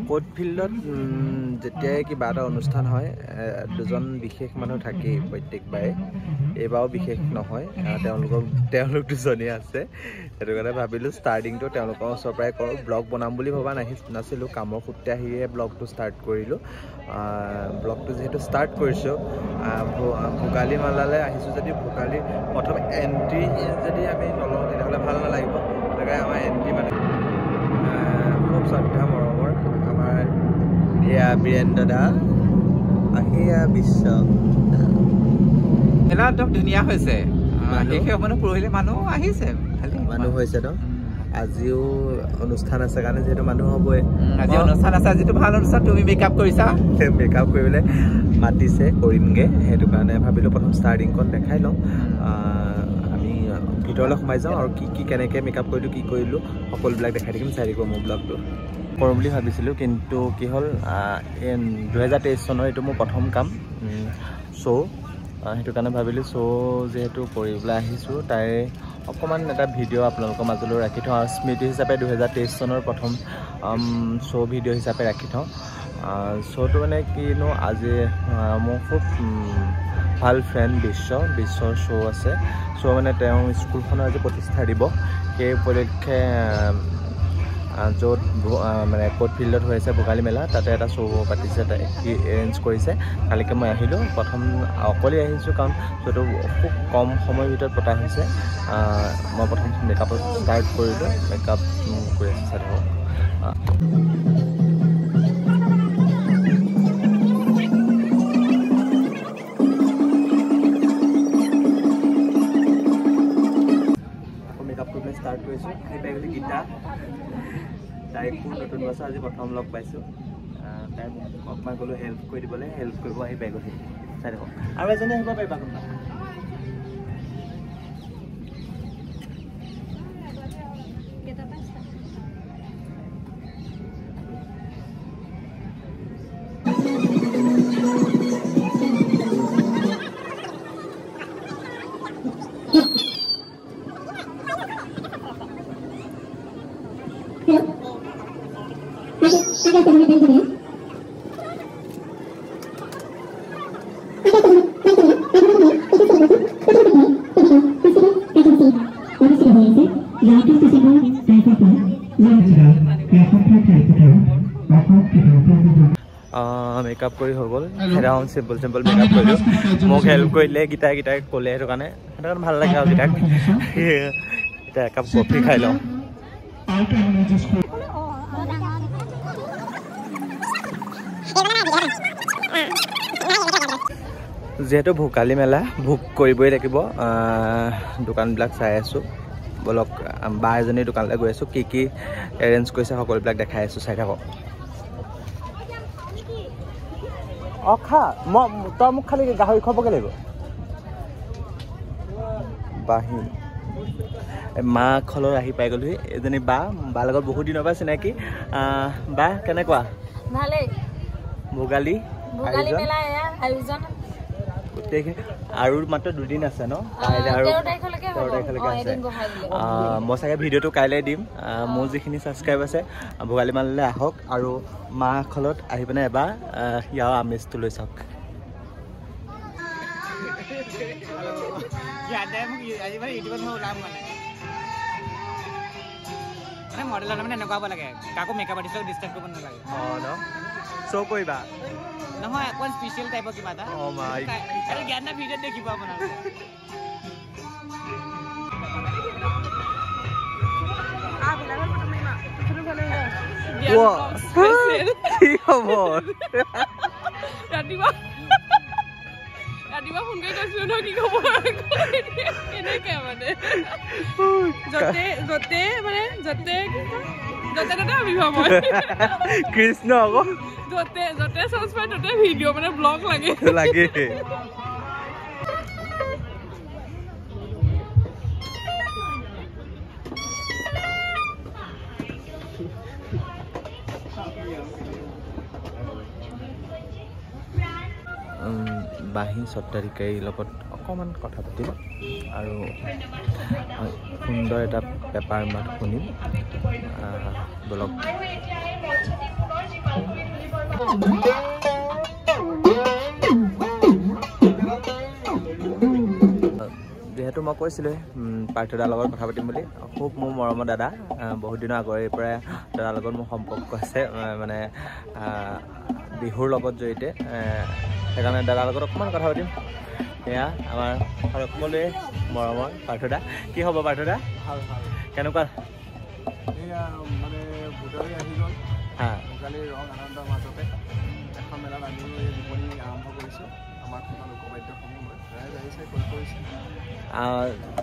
Coat ফিল্ডত যেতিয়াই কিবা এটা অনুষ্ঠান হয় দুজন বিশেষ মানুহ থাকেই প্ৰত্যেকবাৰে এইবাৰো বিশেষ নহয় তেওঁলোক দুজনেই আছে সেইটো কাৰণে ভাবিলোঁ ষ্টাৰ্টিংটো তেওঁলোকৰ ওচৰৰ পৰাই কৰোঁ ব্লগ বনাম বুলি ভবা নাছিলোঁ কামৰ সূত্ৰে আহিয়ে ব্লগটো ষ্টাৰ্ট কৰিলোঁ ব্লগটো যিহেতু ষ্টাৰ্ট কৰিছোঁ ভোগালী মেলালৈ আহিছোঁ যদি ভোগালী প্ৰথম এণ্ট্ৰি যদি আমি নলওঁ তেতিয়াহ'লে ভাল নালাগিব গতিকে আমাৰ এণ্ট্ৰি মানে খুব শ্ৰদ্ধা মৰমৰ আমাৰ এয়া বীৰেন্দ্ৰ দা আহিয়া বিশ্ব মেলা একদম ধুনীয়া হৈছে শেষ মানে পৰহিলে মানুহ আহিছে মানুহ হৈছে ন আজিও অনুষ্ঠান আছে কাৰণে যিহেতু মানুহ হ'বই আজি অনুষ্ঠান আছে আজিতো ভাল অনুষ্ঠান তুমি মেকআপ কৰিছা মেকআপ কৰিবলৈ মাতিছে কৰিমগৈ সেইটো কাৰণে ভাবিলোঁ প্ৰথম ষ্টাৰ্টিংখন দেখাই লওঁ আমি ভিতৰলৈ সোমাই যাওঁ আৰু কি কেনেকৈ মেকআপ কৰিলোঁ কি কৰিলোঁ সকলোবিলাক দেখাই থাকিম চাই থাকিব মোৰ ব্লগটো কৰোঁ বুলি ভাবিছিলোঁ কিন্তু কি হ'ল 2023 চনৰ এইটো মোৰ প্ৰথম কাম শ্ব' সেইটো কাৰণে ভাবিলোঁ শ্ব' যিহেতু কৰিবলৈ আহিছোঁ তাৰে অকণমান এটা ভিডিঅ' আপোনালোকৰ মাজলৈ ৰাখি থওঁ আৰু স্মৃতি হিচাপে 2023 চনৰ প্ৰথম শ্ব' ভিডিঅ' হিচাপে ৰাখি থওঁ শ্ব'টো মানে কিনো আজি মোৰ খুব ভাল ফ্ৰেণ্ড বিশ্বৰ শ্ব' আছে শ্ব' মানে তেওঁ স্কুলখনৰ আজি প্ৰতিষ্ঠা দিব সেই উপলক্ষে য'ত মানে কোট ফিল্ডত হৈ আছে ভোগালী মেলা তাতে এটা শ্ব' পাতিছে সি এৰেঞ্জ কৰিছে কালিকৈ মই আহিলোঁ প্ৰথম অকলে আহিছোঁ কাৰণ শ্ব'টো খুব কম সময়ৰ ভিতৰত পতা হৈছে মই প্ৰথম মেকআপত ষ্টাৰ্ট কৰিলোঁ মেকআপ কৰি আছোঁ চাই থাকক মেকআপ কৰিবলৈ ষ্টাৰ্ট কৰিছোঁ সেই পাই গীতা তাইক নতুন বছৰ আজি প্ৰথম লগ পাইছোঁ তাই মোক অকণমান ক'লোঁ হেল্প কৰি দিবলৈ হেল্প কৰিব আহি পাই গ'ল চাই থাকক আৰু এজনী আহিব পাৰিবা কোনোবা মেকআপ কৰি হৈ গ'ল ৰাউণ্ড চিম্পল মেকআপ কৰিলোঁ মোক হেল্প কৰিলে গীতাই ক'লে সেইটো কাৰণে ভাল লাগে আৰু গীতাক এতিয়া একাপ কফি খাই লওঁ যিহেতু ভোগালী মেলা ভোগ কৰিবই লাগিব দোকানবিলাক চাই আছোঁ বলক বা এজনীৰ দোকানলৈ গৈ আছোঁ কি এৰেঞ্জ কৰিছে সকলোবিলাক দেখাই আছোঁ চাই থাকক খা তই মোক খালি গাহৰি খুৱাবগৈ লাগিব বাহি মা খলৰ আহি পাই গ'লোহি এজনী বাৰ লগত বহুত দিনৰ পৰা চিনাকি বা কেনেকুৱা ভালেই ভোগালী মেলা আয়োজন আৰু মাত্ৰ দুদিন আছে ন আৰু 13 তাৰিখলৈকে আছে মই চাগে ভিডিঅ'টো কাইলৈ দিম মোৰ যিখিনি ছাবস্ক্ৰাইব আছে ভোগালী মেলালৈ আহক আৰু মা খলত আহি পিনে এবাৰ ইয়াৰ আমেজটো লৈ চাওক মডেলৰ মানে এনেকুৱা হ'ব লাগে কাকো মেকআপ আৰ্টিষ্টক ডিষ্টাৰ্ব কৰিব নালাগে শ্ব' কৰিবা নহয় অকণ স্পেচিয়েল টাইপৰ কিবা এটা আৰু জ্ঞান ভিডিঅ'ত দেখিব আপোনালোকে কি খবৰ ৰাতিপুৱা ফোন কৰি কৈছিলো ন কি খবৰ এনেকে মানে যতে আবিৰ্ভাৱ হয় কৃষ্ণ আকৌ যতে চাৰ্চ পাই ততে ভিডিঅ' মানে ব্লগ লাগে বাঁহী স্বত্বাধিকাৰীৰ লগত অকণমান কথা পাতিম আৰু সুন্দৰ এটা পেপাৰ মাত শুনিম বলক যেহেতু মই কৈছিলোঁ পাৰ্থদাৰ লগত কথা পাতিম বুলি খুব মোৰ মৰমৰ দাদা বহুত দিনৰ আগৰে পৰাই দাদাৰ লগত মোৰ সম্পৰ্ক আছে মানে বিহুৰ লগত জড়িত সেইকাৰণে দাদাৰ লগত অকণমান কথা পাতিম এয়া আমাৰ সকলোৱে মৰমৰ পাৰ্থদা কি হ'ব পাৰ্থদা কেনেকুৱা মানে ভোটাৰী আহি গ'ল ভোগালী ৰং আনন্দৰ মাজতে এখন মেলাত আমিও এই বিপণী আৰম্ভ কৰিছোঁ আমাৰ থকা লোকবাদ্যসমূহ ৰাইজ আহিছে কৰিছে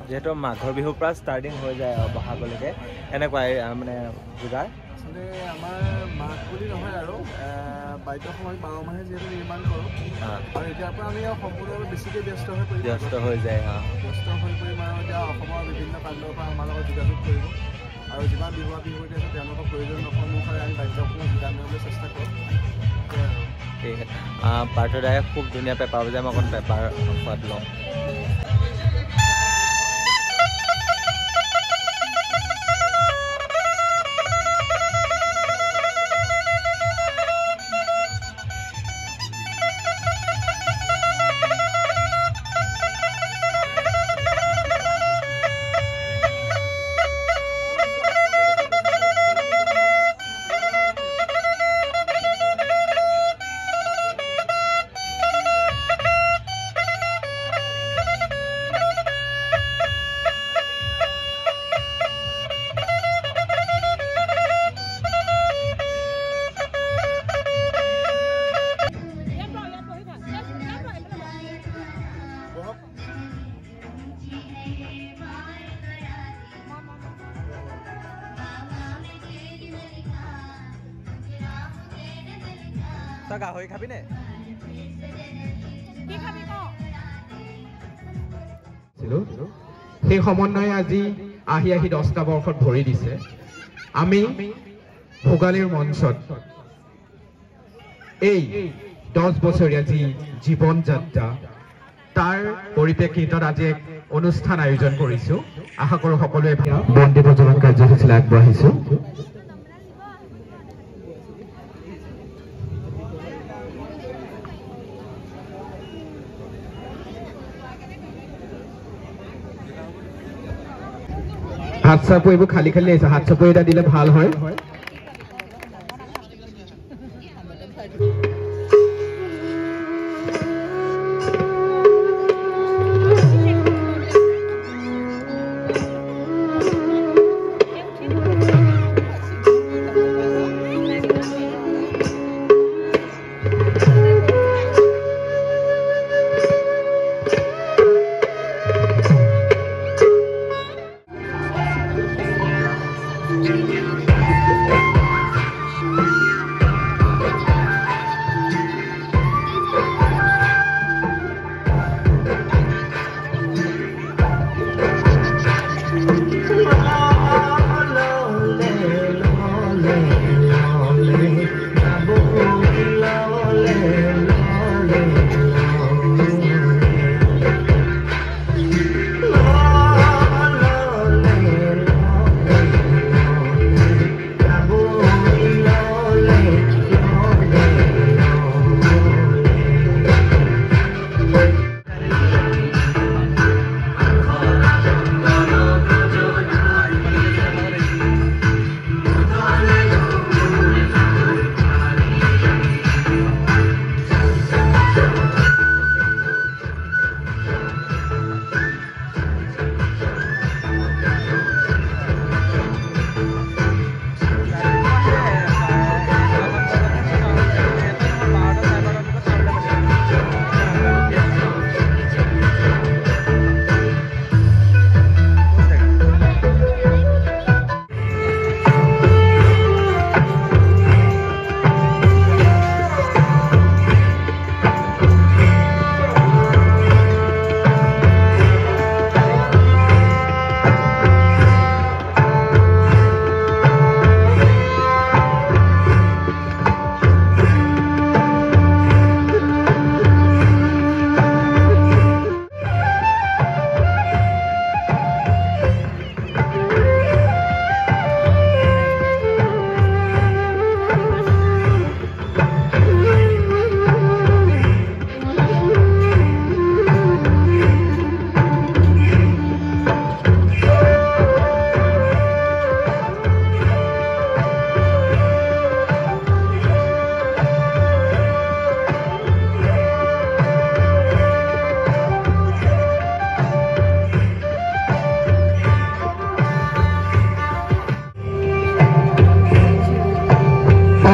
যিহেতু মাঘৰ বিহুৰ পৰা ষ্টাৰ্টিং হৈ যায় বহাগলৈকে এনেকুৱাই মানে যোগাৰ আচলতে আমাৰ মাঘ বুলি নহয় আৰু বাদ্যসমূহ 12 মাহে যিহেতু নিৰ্মাণ কৰোঁ আৰু এতিয়াৰ পৰা আমি সম্পূৰ্ণভাৱে বেছিকৈ ব্যস্ত হৈ পৰি ব্যস্ত হৈ যায় ব্যস্ত হৈ পৰি মানে এতিয়া অসমৰ বিভিন্ন প্ৰান্তৰ পৰা আমাৰ লগত যোগাযোগ কৰিব আৰু যিমান বিহু আছে তেওঁলোকৰ প্ৰয়োজন অনুসাৰে আমি বাদ্যসমূহ যোগান ধৰিবলৈ চেষ্টা কৰোঁ ঠিক আছে পাৰ্থদায়ে খুব ধুনীয়া পেপাৰ বজাই মই অকণ পেপাৰ সোৱাদ লওঁ তই গাহৰি খাবিনে সেই সমন্বয়ে আজি আহি 10টা বৰ্ষত ভৰি দিছে আমি ভোগালীৰ মঞ্চত এই 10 বছৰীয়া যি জীৱন যাত্ৰা তাৰ পৰিপ্ৰেক্ষিতত আজি এক অনুষ্ঠান আয়োজন কৰিছো আশা কৰোঁ সকলোৱে বন্দী প্ৰজ্বলন কাৰ্যসূচীলৈ আগবাঢ়িছো হাত চাপু এইবোৰ খালি আহিছে হাত চাপু এটা দিলে ভাল হয়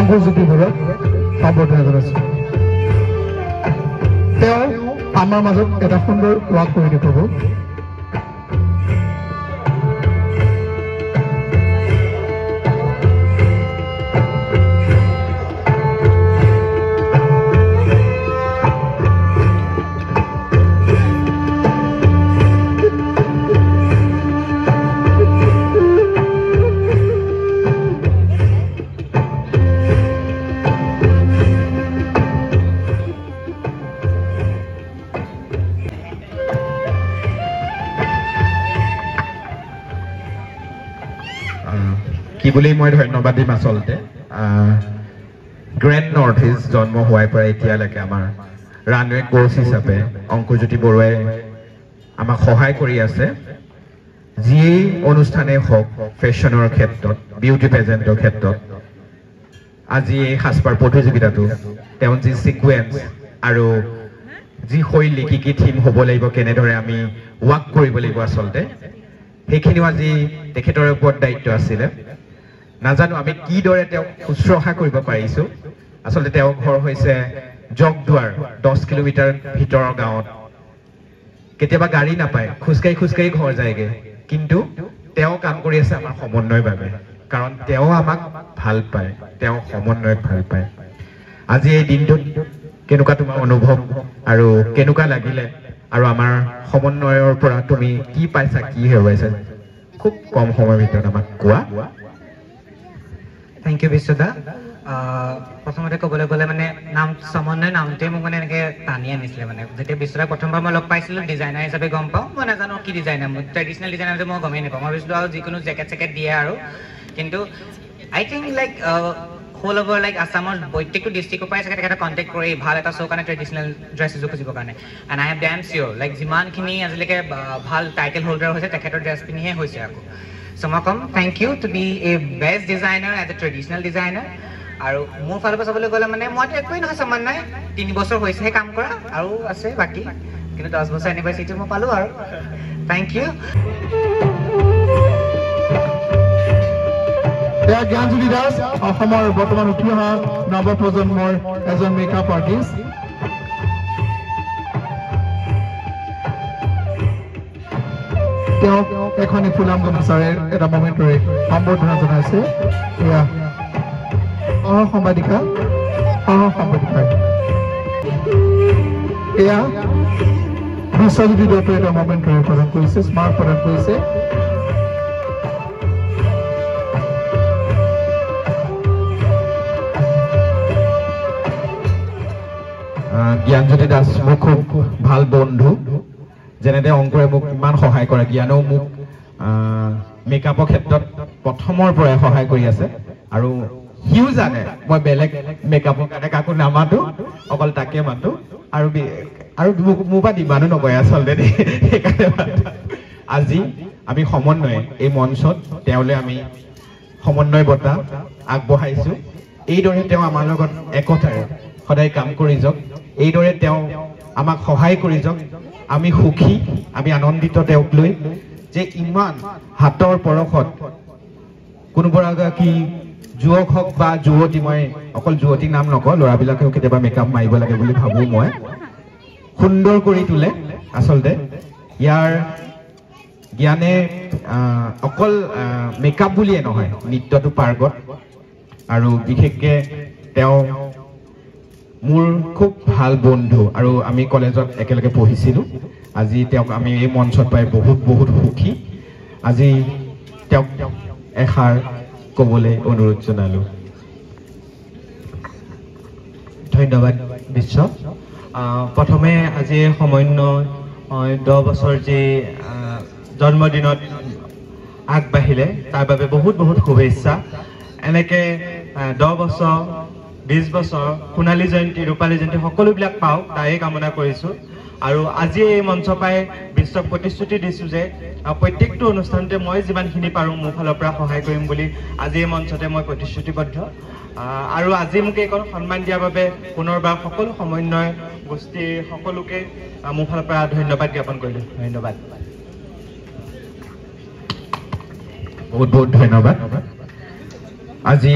অংকুৰজ্যোতি বৰুৱাক সম্বৰ্ধনা জনাইছোঁ তেওঁ আমাৰ মাজত এটা সুন্দৰ ৱাক কৰি দেখুৱাব কি বুলি মই ধন্যবাদ দিম আচলতে গ্ৰেণ্ড নৰ্থ ইষ্ট জন্ম হোৱাৰ পৰা এতিয়ালৈকে আমাৰ ৰানৱে কোচ হিচাপে অংকুৰজ্যোতি বৰুৱাই আমাক সহায় কৰি আছে যিয়েই অনুষ্ঠানেই হওক ফেশ্বনৰ ক্ষেত্ৰত বিউটি পেজেণ্টৰ ক্ষেত্ৰত আজি এই সাজপাৰ প্ৰতিযোগিতাটো তেওঁ যি ছিকুৱেঞ্চ আৰু যি শৈলী কি কি থিম হ'ব লাগিব কেনেদৰে আমি ৱাক কৰিব লাগিব আচলতে সেইখিনিও আজি তেখেতৰ ওপৰত দায়িত্ব আছিলে নাজানো আমি কিদৰে তেওঁক শুশ্ৰূষা কৰিব পাৰিছোঁ আচলতে তেওঁৰ ঘৰ হৈছে জগদুৱাৰ 10 কিলোমিটাৰ ভিতৰৰ গাঁৱত কেতিয়াবা গাড়ী নাপায় খোজকাঢ়ি ঘৰ যায়গৈ কিন্তু তেওঁ কাম কৰি আছে আমাৰ সমন্বয়ৰ বাবে কাৰণ তেওঁ আমাক ভাল পায় তেওঁ সমন্বয়ক ভাল পায় আজি এই দিনটোত কেনেকুৱা তোমাৰ অনুভৱ আৰু কেনেকুৱা লাগিলে আৰু আমাৰ সমন্বয়ৰ পৰা তুমি কি পাইছা কি হেৰুৱাইছা খুব কম সময়ৰ ভিতৰত আমাক কোৱা Thank you, Bishuda. প্ৰথমতে ক'বলৈ গ'লে মানে নাম সমন্বয় নামটোৱে মোক মানে এনেকৈ টানি আনিছিলে মানে যেতিয়া বিশ্বদাক প্ৰথমবাৰ মই লগ পাইছিলোঁ ডিজাইনাৰ হিচাপে গম পাওঁ মই নাজানো কি ডিজাইনাৰ মোৰ ট্ৰেডিশ্যনেল ডিজাইনাৰ যে মই গমেই নাপাওঁ মই ভাবিছিলোঁ আৰু যিকোনো জেকেট চেকেট দিয়ে আৰু কিন্তু I think like whole over like আছামৰ প্ৰত্যেকটো ডিষ্ট্ৰিক্টৰ পৰাই চাগে তেখেতে কণ্টেক্ট কৰি ভাল এটা শ্ব' কাৰণে ট্ৰেডিশ্যনেল ড্ৰেছ এযোৰ খুজিবৰ কাৰণে এণ্ড আই এম ডেম চিয়'ৰ লাইক যিমানখিনি আজিলৈকে ভাল টাইটেল হোল্ডাৰ হৈছে তেখেতৰ ড্ৰেছ পিন্ধিহে হৈছে আকৌ So, Makam, thank you to be a best designer as a traditional designer. আৰু মোৰ ফালৰ পৰা চাবলৈ গ'লে মানে মইতো একোৱেই নহয় সমান নাই 3 বছৰ হৈছেহে কাম কৰা আৰু আছে বাকী কিন্তু 10 বছৰ এনিভাৰ্চিটি মই পালোঁ আৰু থেংক ইউ জ্ঞানজ্যোতি দাস অসমৰ বৰ্তমান উঠি অহা নৱপ্ৰজন্মৰ এজন মেকআপ আৰ্টিষ্ট তেওঁক এখনি ফুলাম গামোচাৰে এটা মমেণ্টৰে সম্বৰ্ধনা জনাইছে এয়া সাংবাদিকা এয়া বিশ্বজ্যোতি দত্তই এটা মমেণ্টৰে প্ৰদান কৰিছে স্মাৰক প্ৰদান কৰিছে জ্ঞানজ্যোতি দাস মোৰ খুব ভাল বন্ধু যেনেদৰে অংকুৰে মোক ইমান সহায় কৰে জ্ঞানেও মোক মেকআপৰ ক্ষেত্ৰত প্ৰথমৰ পৰাই সহায় কৰি আছে আৰু সিও জানে মই বেলেগ মেকআপৰ কাৰণে কাকো নামাতো অকল তাকে মাতো আৰু মোৰ পৰা ডিমাণ্ডো নকৰে আচলতে সেইকাৰণে আজি আমি সমন্বয়ে এই মঞ্চত তেওঁলৈ আমি সমন্বয় বঁটা আগবঢ়াইছোঁ এইদৰে তেওঁ আমাৰ লগত একতাৰে সদায় কাম কৰি যাওক এইদৰে তেওঁ আমাক সহায় কৰি যাওক আমি সুখী আমি আনন্দিত তেওঁক লৈ যে ইমান হাতৰ পৰশত কোনোগৰাকী যুৱক হওক বা যুৱতী মই অকল যুৱতীৰ নাম নকওঁ ল'ৰাবিলাকেও কেতিয়াবা মেকআপ মাৰিব লাগে বুলি ভাবোঁ মই সুন্দৰ কৰি তোলে আচলতে ইয়াৰ জ্ঞানে অকল মেকআপ বুলিয়ে নহয় নৃত্যটো পাৰ্গত আৰু বিশেষকৈ তেওঁ মোৰ খুব ভাল বন্ধু আৰু আমি কলেজত একেলগে পঢ়িছিলোঁ আজি তেওঁক আমি এই মঞ্চত পাই বহুত সুখী আজি তেওঁক এষাৰ ক'বলৈ অনুৰোধ জনালোঁ ধন্যবাদ বিশ্ব প্ৰথমে আজি সমন্বয় 10 বছৰ যি জন্মদিনত আগবাঢ়িলে তাৰ বাবে বহুত শুভেচ্ছা এনেকৈ 10 বছৰ 20 বছৰ সোণালী জয়ন্তী ৰূপালী জয়ন্তী সকলোবিলাক পাওক তাই কামনা কৰিছোঁ আৰু আজি এই মঞ্চ পাই বিশ্বক প্ৰতিশ্ৰুতি দিছোঁ যে প্ৰত্যেকটো অনুষ্ঠানতে মই যিমানখিনি পাৰোঁ মোৰ ফালৰ পৰা সহায় কৰিম বুলি আজি এই মঞ্চতে মই প্ৰতিশ্ৰুতিবদ্ধ আৰু আজি মোক এইকণ সন্মান দিয়াৰ বাবে পুনৰবাৰ সকলো সমন্বয় গোষ্ঠীৰ সকলোকে মোৰ ফালৰ পৰা ধন্যবাদ জ্ঞাপন কৰিলোঁ ধন্যবাদ বহুত ধন্যবাদ আজি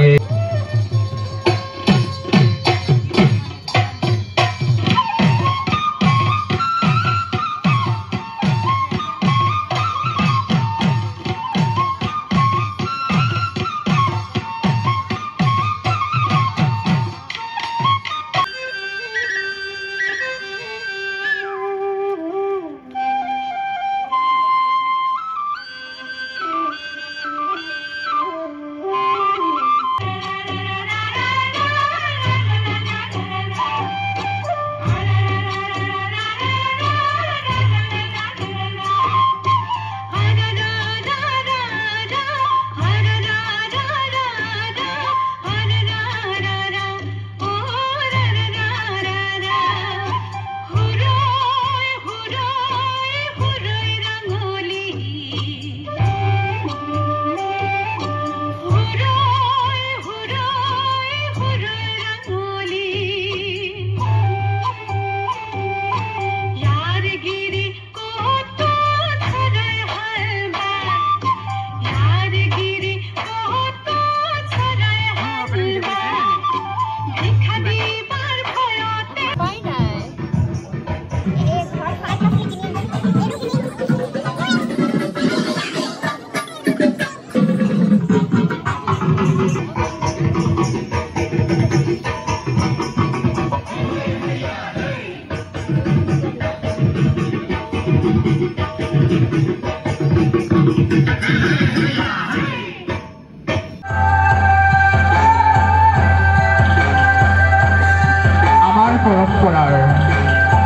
পৰম্পৰাৰ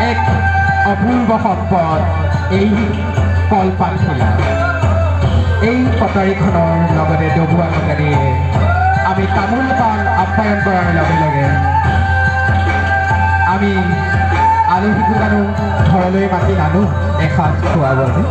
এক অপূৰ্ব সম্পদ এই কলপাতখিলা এই কটাৰীখনৰ লগতে ডবোৱা কটাৰীয়ে আমি তামোল পাণ আপ্যায়ন কৰাৰ লগে লগে আমি আলহীক ঘৰলৈ মাতি নানো এসাঁজ খোৱাবলৈ